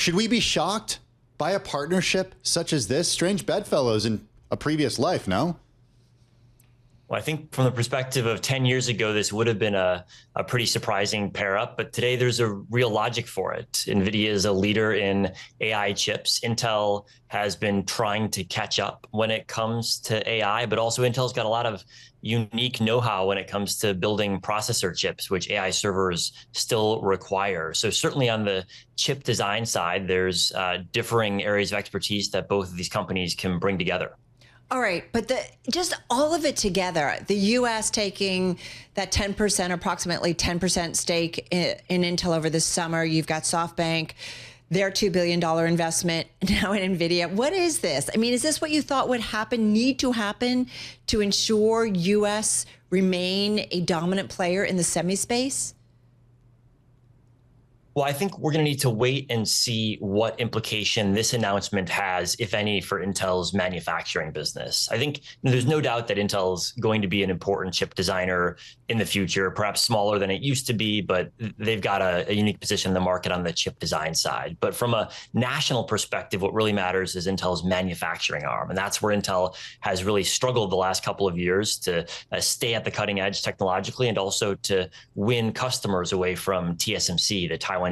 Should we be shocked by a partnership such as this? Strange bedfellows in a previous life, no? Well, I think from the perspective of 10 years ago, this would have been a pretty surprising pair up, but today there's a real logic for it. Nvidia is a leader in AI chips. Intel has been trying to catch up when it comes to AI, but also Intel's got a lot of unique know-how when it comes to building processor chips, which AI servers still require. So certainly on the chip design side, there's differing areas of expertise that both of these companies can bring together. All right, but just all of it together, the U.S. taking that 10%, approximately 10% stake in Intel over the summer. You've got SoftBank, their $2 billion investment now in Nvidia. What is this? I mean, is this what you thought would happen, need to happen to ensure U.S. remain a dominant player in the semi space? Well, I think we're going to need to wait and see what implication this announcement has, if any, for Intel's manufacturing business. I think there's no doubt that Intel's going to be an important chip designer in the future, perhaps smaller than it used to be, but they've got a unique position in the market on the chip design side. But from a national perspective, what really matters is Intel's manufacturing arm. And that's where Intel has really struggled the last couple of years to stay at the cutting edge technologically and also to win customers away from TSMC, the Taiwanese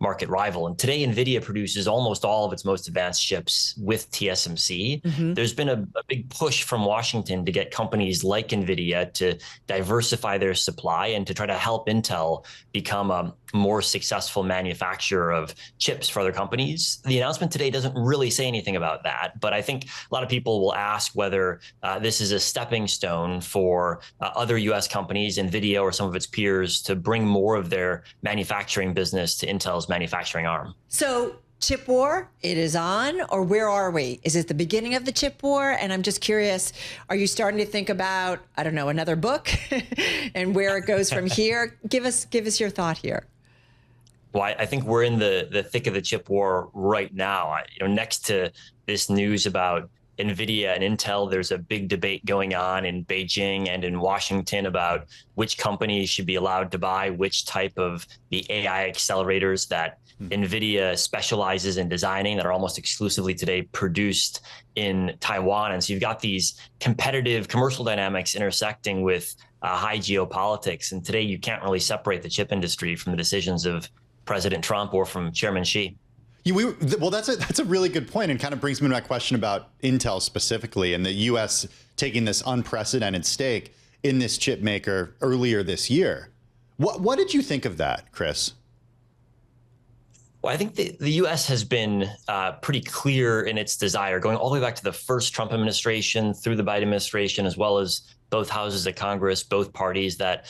market rival. And today, Nvidia produces almost all of its most advanced chips with TSMC. There's been a big push from Washington to get companies like Nvidia to diversify their supply and to try to help Intel become a more successful manufacturer of chips for other companies. The announcement today doesn't really say anything about that, but I think a lot of people will ask whether this is a stepping stone for other US companies, Nvidia or some of its peers, to bring more of their manufacturing business to Intel's manufacturing arm. So chip war, it is on, or where are we? Is it the beginning of the chip war? And I'm just curious, are you starting to think about, I don't know, another book and where it goes from here? Give us your thought here. Well, I think we're in the thick of the chip war right now. Next to this news about Nvidia and Intel, there's a big debate going on in Beijing and in Washington about which companies should be allowed to buy which type of the AI accelerators that Nvidia specializes in designing that are almost exclusively today produced in Taiwan. And so you've got these competitive commercial dynamics intersecting with high geopolitics. And today you can't really separate the chip industry from the decisions of President Trump or from Chairman Xi. Well, that's a really good point, and kind of brings me to my question about Intel specifically and the U.S. taking this unprecedented stake in this chip maker earlier this year. What did you think of that, Chris? Well, I think the U.S. has been pretty clear in its desire, going all the way back to the first Trump administration through the Biden administration, as well as both houses of Congress, both parties, that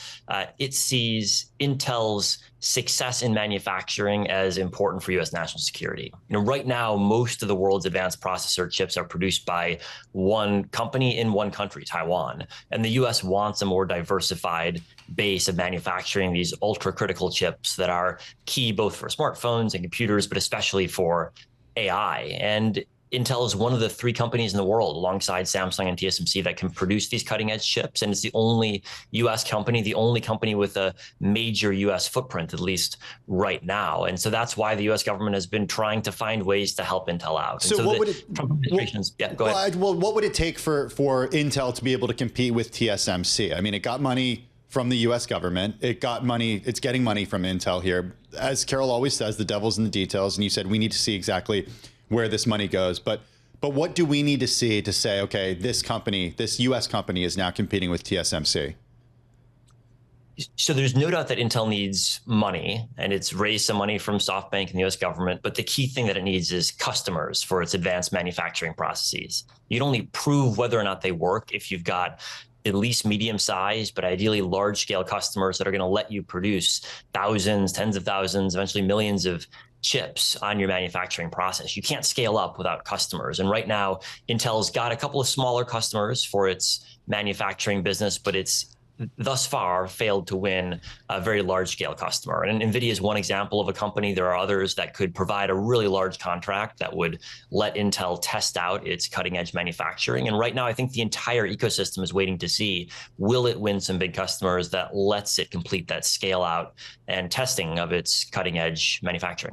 it sees Intel's success in manufacturing as important for U.S. national security. Right now, most of the world's advanced processor chips are produced by one company in one country, Taiwan. And the U.S. wants a more diversified base of manufacturing these ultra-critical chips that are key both for smartphones and computers, but especially for AI. And Intel is one of the 3 companies in the world, alongside Samsung and TSMC, that can produce these cutting-edge chips. And it's the only U.S. company, the only company with a major U.S. footprint, at least right now. And so that's why the U.S. government has been trying to find ways to help Intel out. So what would it, go ahead. Well, what would it take for Intel to be able to compete with TSMC? I mean, it got money from the U.S. government. It's getting money from Intel here. As Carol always says, the devil's in the details. And you said we need to see exactly where this money goes. But what do we need to see to say, okay, this U.S. company is now competing with TSMC? So there's no doubt that Intel needs money, and it's raised some money from SoftBank and the U.S. government. But the key thing that it needs is customers for its advanced manufacturing processes. You'd only prove whether or not they work if you've got at least medium-sized, but ideally large-scale customers that are going to let you produce thousands, tens of thousands, eventually millions of chips on your manufacturing process. You can't scale up without customers. And right now, Intel's got a couple of smaller customers for its manufacturing business, but it's thus far failed to win a very large scale customer. And Nvidia is one example of a company. There are others that could provide a really large contract that would let Intel test out its cutting edge manufacturing. And right now, I think the entire ecosystem is waiting to see, will it win some big customers that lets it complete that scale out and testing of its cutting edge manufacturing?